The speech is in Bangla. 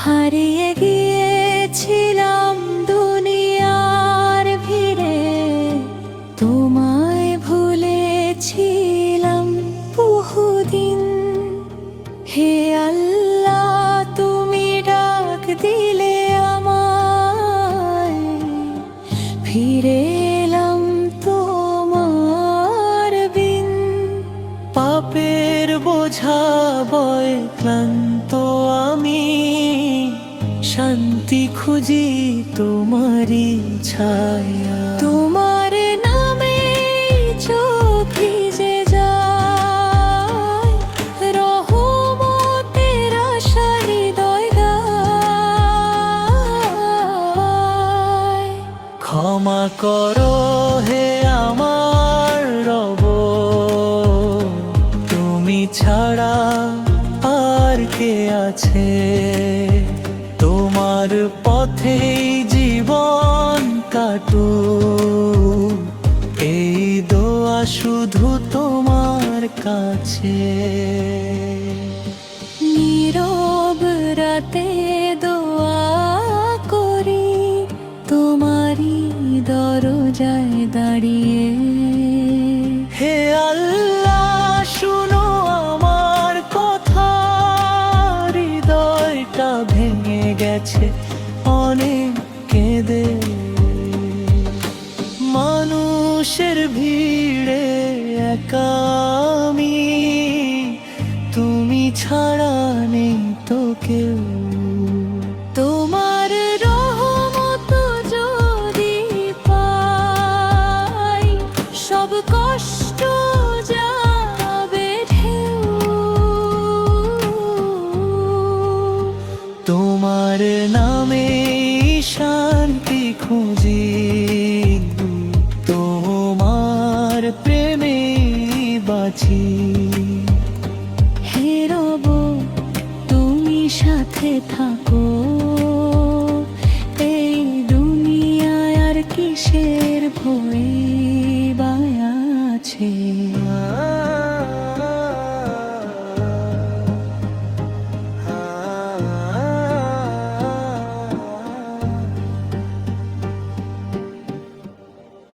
হারিয়ে গিয়েছিলাম দুনিয়ার ভিড়ে, তোমায় ভুলেছিলাম বহুদিন। হে আল্লাহ, তুমি ডাক দিলে আমায়, ফিরে এলাম তোমার বিন। পাপের বোঝা বয় ক্লান্ত আমি, শান্তি খুঁজি তোমারই ছায়া। তোমার নামে চোখ ভিজে যায়, রহমতের আশা হৃদয় গায়। ক্ষমা করো হে আমার রব, তুমি ছাড়া আর কে আছে? তোমার পথেই জীবন কাটুক, এই দোয়া শুধু তোমার কাছে। নীরব রাতে দোয়া করি, তোমারই দরজায় দাঁড়িয়ে। হে আল্লাহ, শুনো আমার কথা, হৃদয়টা ভেঙে গেছে অনেক কেঁদে। মানুষের ভিড়ে একা আমি, তুমি ছাড়া নেই তো কেউ। তোমার রহমত যদি পাই, সব কষ্ট যাবে ঢেউ। তোমার নামে শান্তি খুঁজি, তোমার প্রেমে বাঁচি।